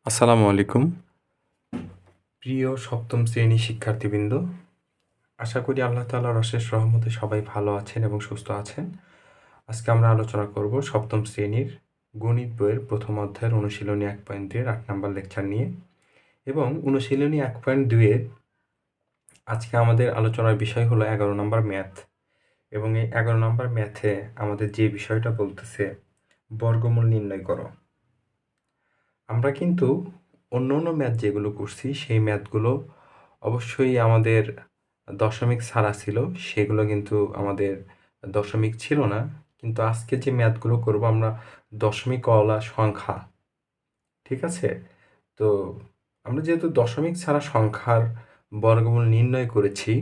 আসসালামু আলাইকুম প্রিয় সপ্তম শ্রেণী শিক্ষার্থীবৃন্দ, আশা করি আল্লাহ তাআলার অশেষ রহমতে সবাই ভালো আছেন এবং সুস্থ আছেন। আজকে আমরা আলোচনা করব সপ্তম শ্রেণীর গণিত বইয়ের প্রথম অধ্যায়ের অনুশীলনী 1.2 8 নম্বর লেকচার নিয়ে এবং অনুশীলনী 1.2 এর আজকে আমাদের আলোচনার বিষয় হলো 11 নম্বর ম্যাথ। এবং এই 11 নম্বর ম্যাথে আমাদের যে বিষয়টা বলতেছে বর্গমূল নির্ণয় করো। আমরা কিন্তু অন্য ম্যাথ যেগুলো করছি সেই ম্যাথগুলো অবশ্যই আমাদের দশমিক ছাড়া ছিল, সেগুলো কিন্তু আমাদের দশমিক ছিল না। কিন্তু আজকে যে ম্যাথগুলো করব আমরা দশমিকওয়ালা সংখ্যা, ঠিক আছে? তো আমরা যেহেতু দশমিক ছাড়া সংখ্যার বর্গমূল নির্ণয় করেছি,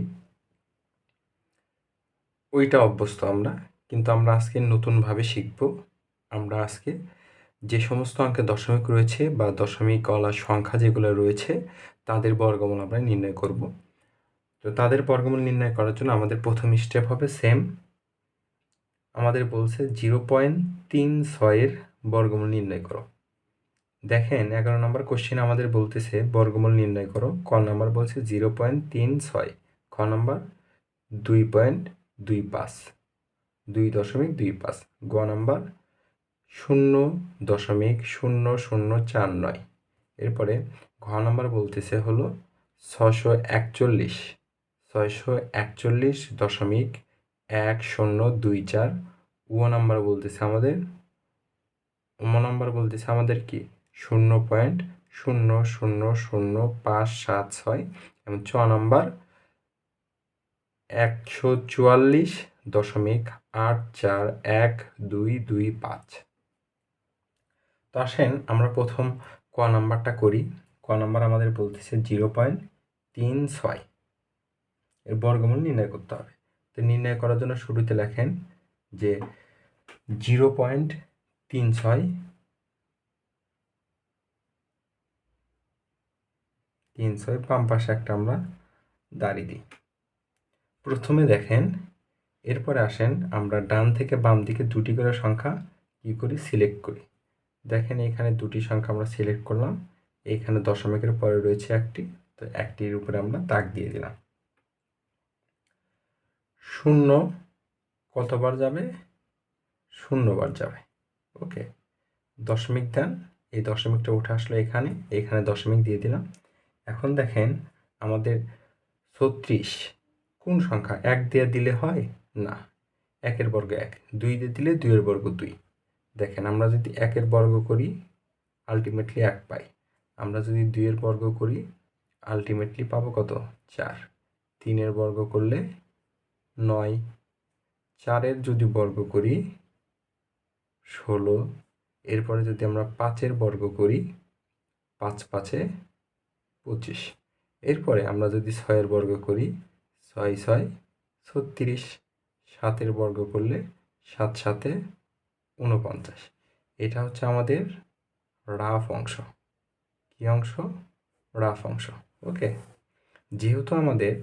ওইটা অভ্যস্ত আমরা। কিন্তু আমরা আজকে নতুনভাবে শিখব। আমরা আজকে যে সমস্ত অঙ্কে দশমিক রয়েছে বা দশমিকওয়ালা সংখ্যা যেগুলো রয়েছে তাদের বর্গমূল আমরা নির্ণয় করব। তো তাদের বর্গমূল নির্ণয় করার জন্য আমাদের প্রথম স্টেপ হবে সেম। আমাদের বলছে 0.36 এর বর্গমূল নির্ণয় করো। দেখেন 11 নম্বর কোশ্চেন আমাদের বলতেছে বর্গমূল নির্ণয় করো। ক নাম্বার বলছে 0.36, খ নাম্বার 2.25, 2.25, গ নাম্বার 0.0049। এরপরে ঘ নাম্বার বলতেছে হলো 641.1024। ও নাম্বার বলতেছে আমাদের কি 0.000576 এবং চ নাম্বার 144.841225। তো আসেন আমরা প্রথম ক নাম্বারটা করি। ক নাম্বার আমাদের বলতেছে 0.36 এর বর্গমূল নির্ণয় করতে হবে। তো নির্ণয় করার জন্য শুরুতে লেখেন যে 0.36 বাম পাশে একটা আমরা দাঁড়িয়ে দিই। প্রথমে দেখেন, এরপরে আসেন আমরা ডান থেকে বাম দিকে দুটি করে সংখ্যা কী করি, সিলেক্ট করি। দেখেন এখানে দুটি সংখ্যা আমরা সিলেক্ট করলাম, এইখানে দশমিকের পরে রয়েছে একটি, তো একটির উপরে আমরা দাগ দিয়ে দিলাম। 0 কতবার যাবে? 0 বার যাবে। ওকে, দশমিক দেন, এই দশমিকটা উঠে আসলো এখানে দশমিক দিয়ে দিলাম। এখন দেখেন আমাদের 36 কোন সংখ্যা? 1 দিয়ে দিলে হয় না, 1 বর্গ 1, 2 দিয়ে দিলে 2 বর্গ 2। দেখেন আমরা যদি 1 বর্গ করি আলটিমেটলি 1 পাই, আমরা যদি 2 বর্গ করি আলটিমেটলি পাবো কত? 4। 3 বর্গ করলে 9, 4 যদি বর্গ করি 16, এরপরে যদি আমরা 5 বর্গ করি 5 5 25, এরপরে আমরা যদি 6 বর্গ করি 6 6 36, 7 বর্গ করলে 7 7 49। এটা হচ্ছে আমাদের রাফ অংশ। কি অংশ? রাফ অংশ। ওকে, যেহেতু আমাদের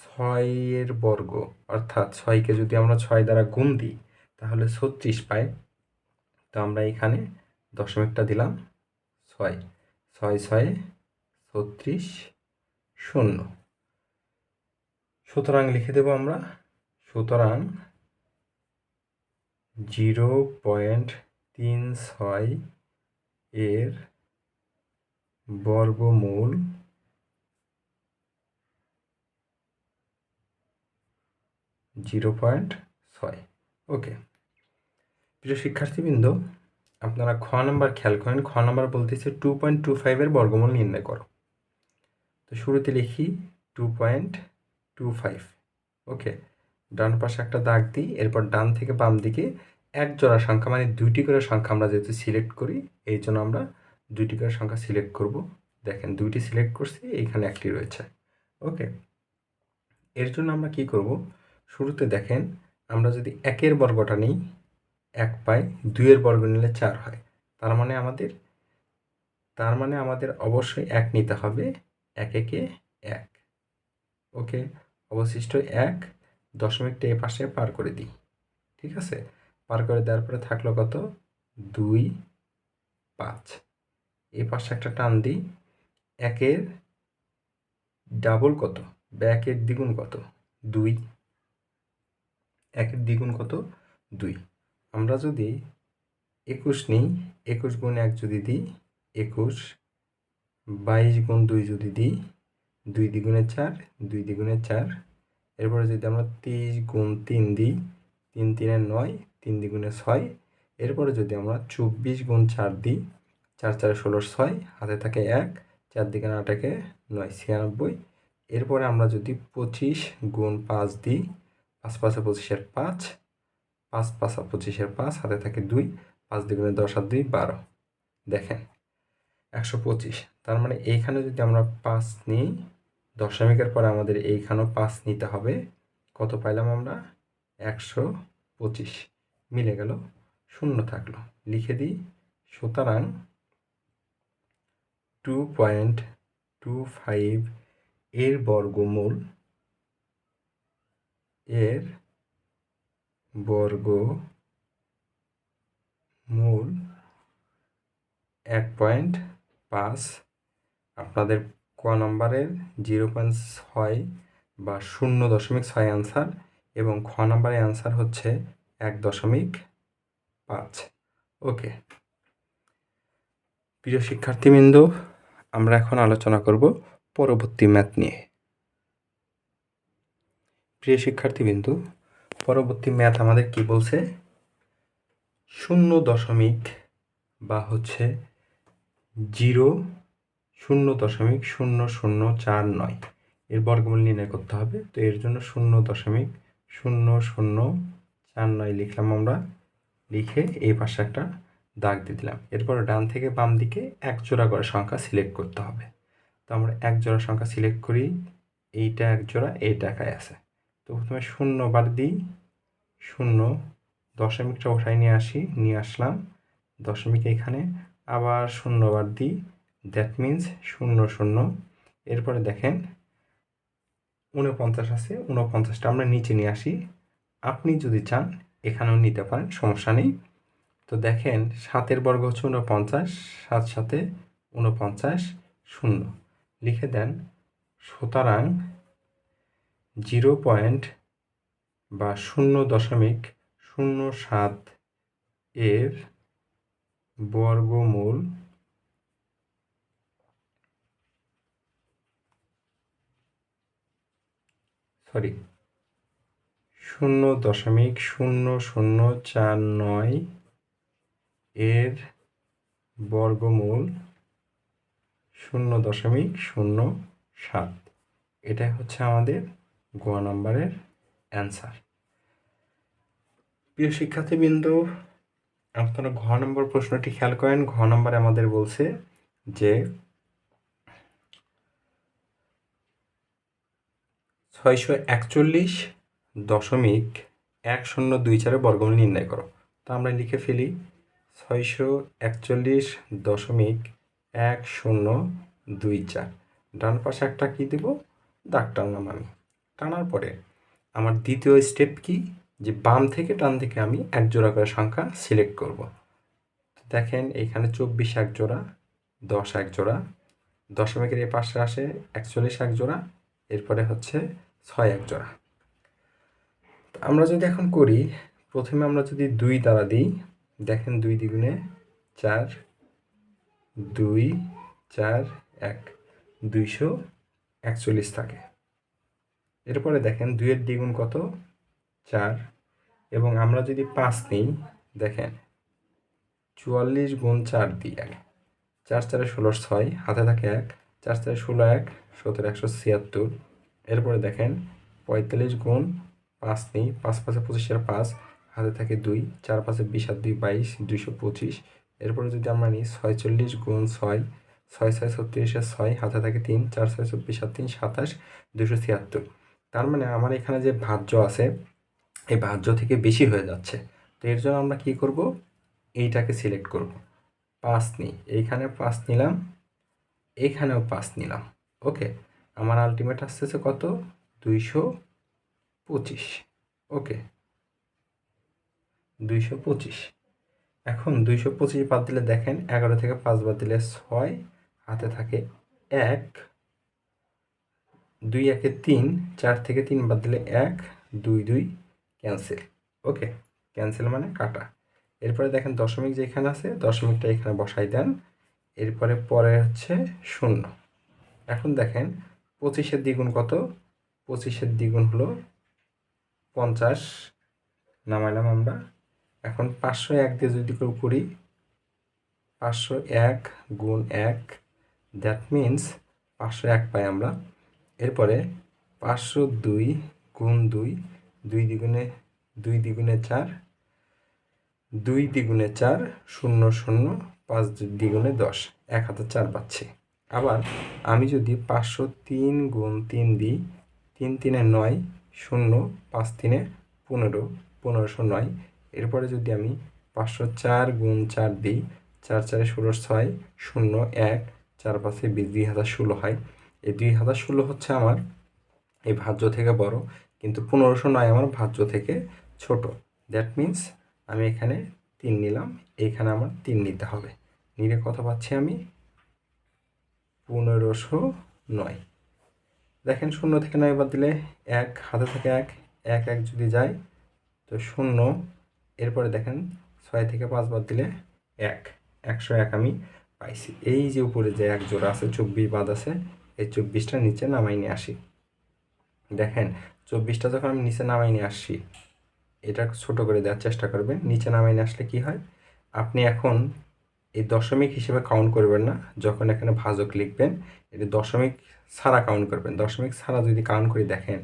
6 বর্গ অর্থাৎ 6কে যদি আমরা 6 দ্বারা গুণ দিই তাহলে 36 পাই। তো আমরা এখানে দশমিকটা দিলাম 6, 6 6 36 0। সুতরাং লিখে দেব আমরা, সুতরাং 0.36 এর বর্গমূল 0.6। ওকে, প্রিয় শিক্ষার্থীবৃন্দ, আপনারা খ নাম্বার খেয়াল করেন। খ নাম্বার বলতেছে 2.25 এর বর্গমূল নির্ণয় করো। তো শুরুতে লিখি 2.25। ওকে, ডান পাশে একটা দাগ দিই, এরপর ডান থেকে বাম দিকে এক জোড়া সংখ্যা মানে দুইটি করে সংখ্যা আমরা যেহেতু সিলেক্ট করি এই জন্য আমরা দুইটি করে সংখ্যা সিলেক্ট করব। দেখেন দুইটি সিলেক্ট করছি, এইখানে একটি রয়েছে। ওকে, এর জন্য আমরা কি করব, শুরুতে দেখেন আমরা যদি 1 বর্গটা নিই 1 পাই, 2 বর্গ নিলে 4 হয়। তার মানে আমাদের অবশ্যই 1 নিতে হবে। 1 একে 1। ওকে, অবশিষ্ট 1, দশমিকটা এ পাশে পার করে দিই। ঠিক আছে, পার করে দেওয়ার পরে থাকলো কত? 2 5। এই পাশে একটা টান দিই, একের ডাবল কত বা একের দ্বিগুণ কত? 2। একের দ্বিগুণ কত? 2। আমরা যদি 21 নিই, 21 গুণ 1 যদি দিই 21, 22 গুণ 2 যদি দিই 2 দ্বিগুণে 4, 2 দ্বিগুণে 4। এরপরে যদি আমরা 23 গুণ 3 দিই 3 3-এ 9, 3 দ্বিগুণে 6। এরপরে যদি আমরা 24 গুণ 4 দিই 4 4-এ 16, 6 হাতে থাকে 1, 4 দ্বিগুণে 8 একে 9, 96। এরপরে আমরা যদি 25 গুণ 5 দিই 5 5-এ 25-এর 5, 5 5 25-এর 5 হাতে থাকে 2, 5 দ্বিগুণে 10 আর 2 12। দেখেন 125। তার মানে এইখানে যদি আমরা 5 নিই, দশমিকের পরে আমাদের এইখানেও 5 নিতে হবে। কত পাইলাম আমরা? 125। মিলে গেল, শূন্য থাকলো। লিখে দিই, সুতরাং 2.25 এর বর্গমূল 1.5। আপনাদের ক নম্বরের 0.6 বা 0.6 অ্যান্সার, এবং খ নম্বরের অ্যান্সার হচ্ছে 1.5। ওকে প্রিয় শিক্ষার্থীবৃন্দ, আমরা এখন আলোচনা করব পরবর্তী ম্যাথ নিয়ে। প্রিয় শিক্ষার্থীবৃন্দ, পরবর্তী ম্যাথ আমাদের কি বলছে? 0 বা হচ্ছে 0.0049 এর বর্গমূল নির্ণয় করতে হবে। তো এর জন্য 0.0049 লিখলাম আমরা। লিখে এই পাশে একটা দাগ দিয়ে দিলাম। এরপর ডান থেকে বাম দিকে এক জোড়া করে সংখ্যা সিলেক্ট করতে হবে। তো আমরা এক জোড়া সংখ্যা সিলেক্ট করি। এইটা এক জোড়া, এইটা একাই আছে। তো প্রথমে 0 বার দিই, 0, দশমিকটা উঠাই নিয়ে আসলাম দশমিক এখানে, আবার 0 বার দিই, দ্যাট মিন্স 0 0। এরপরে দেখেন 49 আছে, 49টা আমরা নিচে নিয়ে আসি। আপনি যদি চান এখানেও নিতে পারেন, সমস্যা নেই। তো দেখেন 7-এর বর্গ হচ্ছে 49, 7 7-এ 49, 0 লিখে দেন। সুতরাং 0.07 এর বর্গমূল 0.0049 এর বর্গমূল 0.07। এটাই হচ্ছে আমাদের গ নম্বরের অ্যান্সার। প্রিয় শিক্ষার্থীবৃন্দ, আপনারা ঘ নম্বর প্রশ্নটি খেয়াল করেন। ঘ নম্বরে আমাদের বলছে যে 641.1024 বর্গমূল নির্ণয় করো। তো আমরা লিখে ফেলি 641.1024। ডান পাশে একটা কি দেব? দাগ টানলাম আমি। টানার পরে আমার দ্বিতীয় স্টেপ কি? যে বাম থেকে ডান দিকে আমি এক জোড়া করে সংখ্যা সিলেক্ট করব। দেখেন এখানে 24 এক জোড়া, 10 এক জোড়া, দশমিকের এই পাশে আসে 41 এক জোড়া, এরপরে হচ্ছে 6 এক জোড়া। আমরা যদি এখন করি, প্রথমে আমরা যদি 2 দ্বারা দিই, দেখেন 2 দ্বিগুণে 4, 2 4 1, 241 থাকে। এরপরে দেখেন 2-এর দ্বিগুণ কত? 4। এবং আমরা যদি 5 নিই, দেখেন 44 গুণ 4 দিই আগে, 4 4-এ 16, 6 হাতে থাকে 1, 4 4-এ 16 1 17 176। এরপরে দেখেন 45 গুণ 5 নিই, 5 5-এ 25-এর 5 হাতে থাকে 2, 4 5-এ 20 আর 2 22, 225। এরপরে যদি আমরা নিই 46 গুণ 6, 6 6 36-এর 6 হাতে থাকে 3, 4 6 24 আর 3 27, 276। তার মানে আমার এখানে যে ভাজ্য আছে, এই ভাজ্য থেকে বেশি হয়ে যাচ্ছে। তো এর জন্য আমরা কি করব? এইটাকে সিলেক্ট করব। 5 নিই, এইখানে 5 নিলাম, এইখানেও 5 নিলাম। ওকে, আমার আলটিমেট আসতেছে কত? 225। ওকে, 225। এখন 225 বাদ দিলে দেখেন 11 থেকে 5 বাদ দিলে 6, হাতে থাকে 1, 2 1 3, 4 থেকে 3 বাদ দিলে 1, 2 2 ক্যান্সেল। ওকে, ক্যান্সেল মানে কাটা। এরপরে দেখেন দশমিক যেখানে আছে দশমিকটা এখানে বসাই দেন। এরপরে পরে হচ্ছে 0। এখন দেখেন 25-এর দ্বিগুণ কত? 25-এর দ্বিগুণ হলো 50, নামাইলাম আমরা। এখন 501 দিয়ে যদি কেউ করি, 501 গুণ 1, দ্যাট মিন্স 501 পাই আমরা। এরপরে 502 গুণ 2, 2 দ্বিগুণে 4, 2 দ্বিগুণে 4, 0 0, 5 দ্বিগুণে 10, 1 হাতে 4 পাচ্ছি। আবার আমি যদি 503 গুণ 3 দিই, 3 3 9, 0, 5 3 15, 1509। এরপরে যদি আমি 504 গুণ 4 দিই, 4 4 16 6, 0 1, 4 5 20, 2016 হয়। এই 2016 হচ্ছে আমার এই ভাজ্য থেকে বড়, কিন্তু 1509 আমার ভাজ্য থেকে ছোট। দ্যাট মিন্স আমি এখানে 3 নিলাম, এইখানে আমার 3 নিতে হবে। নিলে কত পাচ্ছি আমি? 1509। দেখেন 0 থেকে 9 বাদ দিলে 1, হাতে থেকে 1, 1 1 যদি যায় তো 0। এরপরে দেখেন 6 থেকে 5 বাদ দিলে 1, 101 আমি পাইছি। এই যে উপরে যে 1 জোড়া আছে 24 বাদ আছে, এই 24টা নিচে নামাই নিয়ে আসি। দেখেন 24টা যখন আমি নিচে নামাই নিয়ে আসছি, এটা ছোট করে দেওয়ার চেষ্টা করবেন। নিচে নামাই নিয়ে আসলে কি হয়, আপনি এখন এই দশমিক হিসেবে কাউন্ট করবেন না। যখন এখানে ভাজক লিখবেন এটা দশমিক ছাড়া কাউন্ট করবেন। দশমিক ছাড়া যদি কাউন্ট করে দেখেন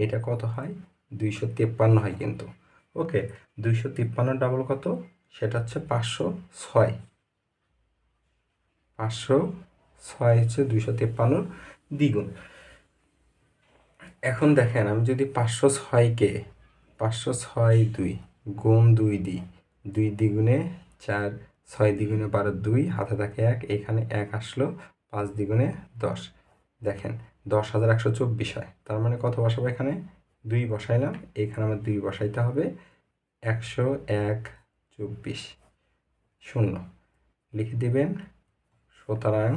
এটা কত হয়? 253 হয় কিন্তু। ওকে, 253 ডাবল কত? সেটা হচ্ছে 506। 506 হচ্ছে 253 দ্বিগুণ। এখন দেখেন আমি যদি 506কে 506 2 গুণ 2 দিই, 2 দ্বিগুণে 4, 6 দ্বিগুণে 12, 2 হাতে থাকে 1, এখানে 1 আসলো, 5 দ্বিগুণে 10। দেখেন 10,124 হয়। তার মানে কত বসাবো এখানে? 2 বসাইলাম, এখানে আমার 2 বসাইতে হবে। 101 24 0 লিখে দিবেন। সুতরাং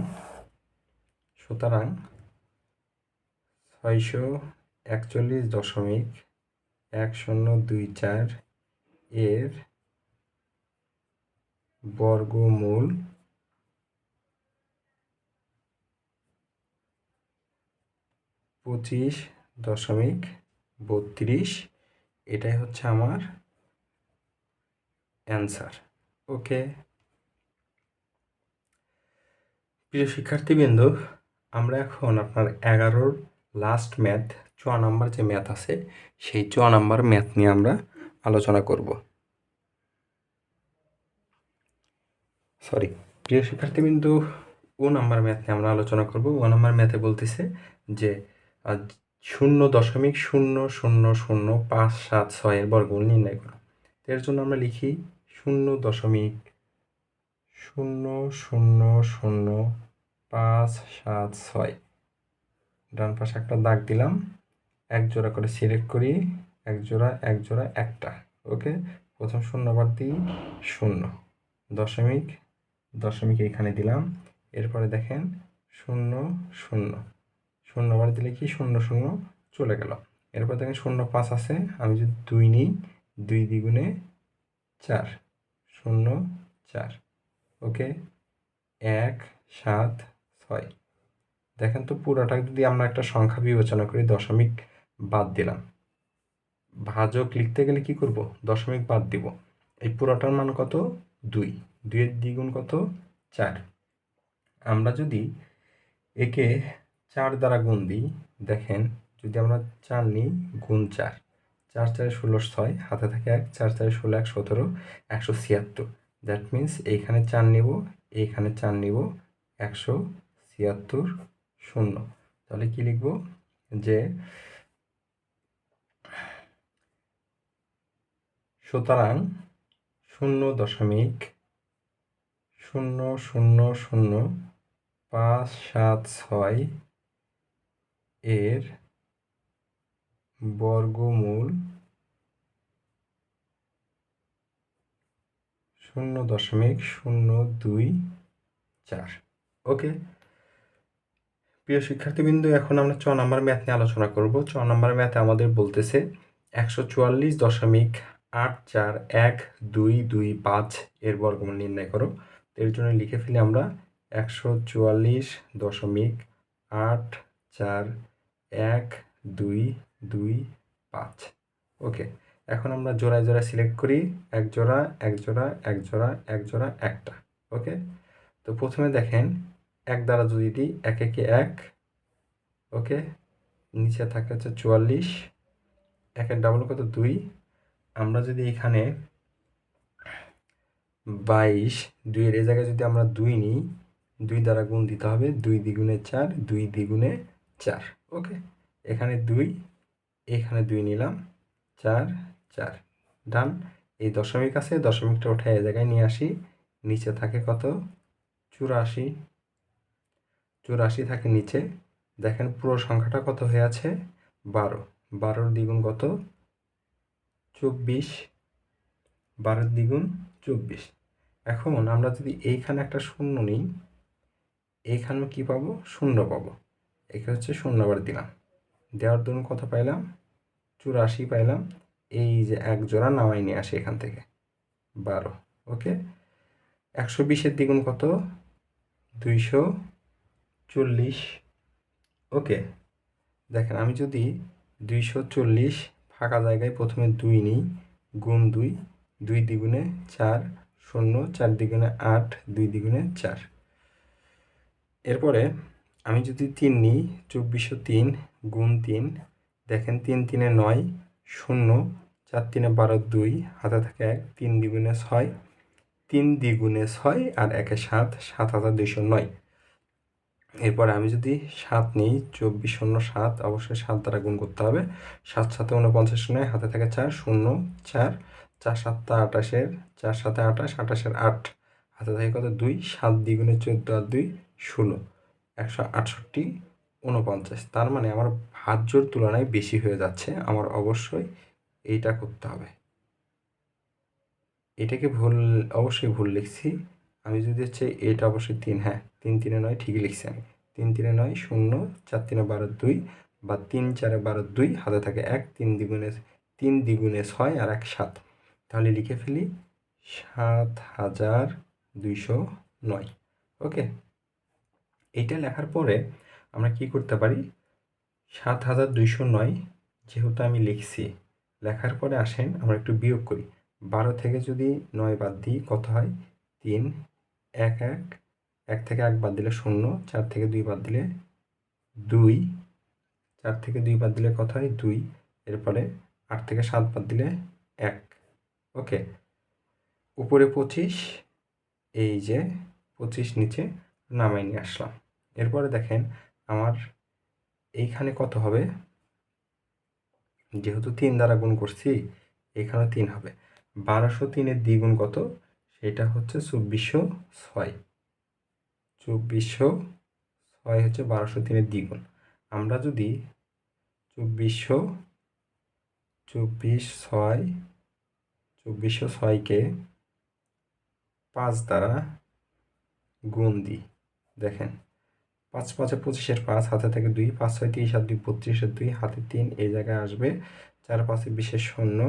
641.1024 এর বর্গমূল 25.32। এটাই হচ্ছে আমার অ্যান্সার। ওকে, প্রিয় শিক্ষার্থীবৃন্দ, আমরা এখন আপনার 11-র লাস্ট ম্যাথ 4 নাম্বার যে ম্যাথ আছে সেই 4 নাম্বার ম্যাথ নিয়ে আমরা আলোচনা করব। প্রিয় শিক্ষার্থীবৃন্দ, ও নাম্বার ম্যাথ নিয়ে আমরা আলোচনা করব। ও নাম্বার ম্যাথে বলতেছে যে 0.000576 এর বর্গমূল নির্ণয় করো। এর জন্য আমরা লিখি 0.000576। ডান পাশে একটা দাগ দিলাম, এক জোড়া করে সিলেক্ট করি, এক জোড়া একটা। ওকে, প্রথম শূন্য বাদ দিই, 0, দশমিক এখানে দিলাম। এরপরে দেখেন 0 0, 0 বার দিলে কি 0 0 চলে গেল। এরপর দেখেন 0 5 আছে, আমি যদি 2 নিই, 2 দ্বিগুণে 4, 0 4। ওকে, 1 7 6। দেখেন তো পুরোটা যদি আমরা একটা সংখ্যা বিবেচনা করি, দশমিক বাদ দিলাম। ভাজক লিখতে গেলে কি করব? দশমিক বাদ দিব। এই পুরোটার মান কত? 2। 2 এর দ্বিগুণ কত? 4। আমরা যদি একে 4 দ্বারা গুণ দিই, দেখেন যদি আমরা 4 নিই, গুণ 4, 4 4 16 6, হাতে থাকে 1, 4 4 16 1 17, 176। দ্যাট মিন্স এইখানে 4 নিব, এইখানে 4 নিব, 176 0। তাহলে কি লিখব? যে সুতরাং 0.000576 এর বর্গমূল 0.024। ওকে প্রিয় শিক্ষার্থীবৃন্দ, এখন আমরা 6 নম্বর ম্যাথ নিয়ে আলোচনা করব। 6 নম্বর ম্যাথে আমাদের বলতেছে 144.84125 এর বর্গমূল নির্ণয় করো। এর জন্য লিখে ফেলি আমরা 144.84125। ওকে এখন আমরা জোড়ায় জোড়ায় সিলেক্ট করি, এক জোড়া এক জোড়া এক জোড়া এক জোড়া একটা। ওকে তো প্রথমে দেখেন এক দ্বারা যদি দিই, এক একে এক। ওকে নিচে থাকে হচ্ছে 44, একের ডাবল কত 2। আমরা যদি এখানে 22, 2-এর এই জায়গায় যদি আমরা 2 নিই, 2 দ্বারা গুণ দিতে হবে, 2 দ্বিগুণে 4, 2 দ্বিগুণে 4। ওকে এখানে 2, এখানে 2 নিলাম, 4 4 ডান। এই দশমিক আছে, দশমিকটা উঠে এই জায়গায় নিয়ে আসি, নিচে থাকে কত 84, 84 থাকে নিচে। দেখেন পুরো সংখ্যাটা কত হয়ে আছে 12, 12 দ্বিগুণ কত 24, 12 দ্বিগুণ 24। এখন আমরা যদি এইখানে একটা শূন্য নিই, এইখানেও কি পাবো শূন্য পাবো, এখানে হচ্ছে শূন্য আবার দিলাম, দেওয়ার দরুন কত পাইলাম 84 পাইলাম। এই যে এক জোড়া নামাই নিয়ে আসি এখান থেকে 12। ওকে 120-এর দ্বিগুণ কত 240। ওকে দেখেন আমি যদি 240 ফাঁকা জায়গায় প্রথমে 2 নিই, গুণ 2, 2 দ্বিগুণে 4, 0, 4 দ্বিগুণে 8, 2 দ্বিগুণে 4। এরপরে আমি যদি 3 নিই, 2403 গুণ 3, দেখেন 3 3-এ 9, 0, 4 3-এ 12, 2 হাতে থাকে 1, 3 দ্বিগুণে 6, 3 দ্বিগুণে 6 আর 1-এ 7, 7209। এরপরে আমি যদি 7 নিই, 2407, অবশ্যই 7 দ্বারা গুণ করতে হবে, 7 7-এ 49 নয়, হাতে থাকে 4, 0 4, 4 7 28-এর 4 7-এ 28, 28-এর 8, হাতে থাকে কত 2, 7 দ্বিগুণে 14 আর 2 16, 168 49। তার মানে আমার ভাজ্যর তুলনায় বেশি হয়ে যাচ্ছে, আমার অবশ্যই এইটা করতে হবে। এটাকে অবশ্যই ভুল লিখছি আমি, যদি হচ্ছে এটা অবশ্যই 3, হ্যাঁ 3 3-এ 9 ঠিকই লিখছি আমি, 3 3-এ 9, 0, 4 3-এ 12, 2 বা 3 4-এ 12, 2 হাতে থাকে 1, 3 দ্বিগুণে 6 আর 1 7। তাহলে লিখে ফেলি 7209। ওকে এইটা লেখার পরে আমরা কি করতে পারি, 7209 যেহেতু আমি লিখছি, লেখার পরে আসেন আমরা একটু বিয়োগ করি। 12 থেকে যদি 9 বাদ দিই কত হয় 3, 1 1, 1 থেকে 1 বাদ দিলে 0, 4 থেকে 2 বাদ দিলে 2, 4 থেকে 2 বাদ দিলে কত হয় 2, এরপরে 8 থেকে 7 বাদ দিলে 1। ওকে উপরে 25, এই যে 25 নিচে নামাই নিয়ে আসলাম। এরপরে দেখেন আমার এইখানে কত হবে, যেহেতু 3 দ্বারা গুণ করছি এখানে 3 হবে। 1203-এর দ্বিগুণ কত, সেটা হচ্ছে 2406। 2406 হচ্ছে 1203-এর দ্বিগুণ। আমরা যদি 2406-কে 5 দ্বারা গুণ দিই, দেখেন 5 5-এ 25-এর 5, হাতে থেকে 2, 5 6 30 আর 2 32-এর 2, হাতে 3 এই জায়গায় আসবে, 4 5-এ 20-এর 0,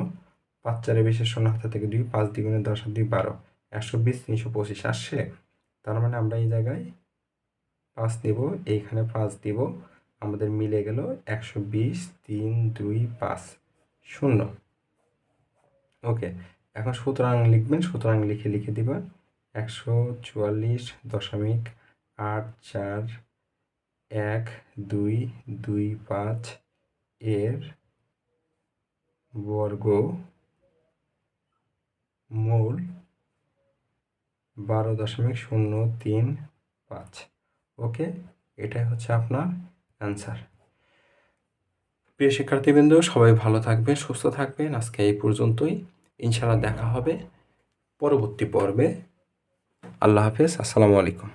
5 4-এ 20-এর 0, হাতে থেকে 2, 5 দ্বিগুণে 10 আর 2 12, 120 325 আসছে। তার মানে আমরা এই জায়গায় 5 নেব, এইখানে 5 দিব, আমাদের মিলে গেল 120 3 2 5 0। ওকে এখন সুতরাং লিখবেন, সুতরাং লিখে দিবেন 144.84125 এর বর্গমূল 12.035। ওকে এটাই হচ্ছে আপনার অ্যান্সার। প্রিয় শিক্ষার্থীবৃন্দ সবাই ভালো থাকবেন, সুস্থ থাকবেন। আজকে এই পর্যন্তই, ইনশাআল্লাহ দেখা হবে পরবর্তী পর্বে। আল্লাহ হাফেজ, আসসালামু আলাইকুম।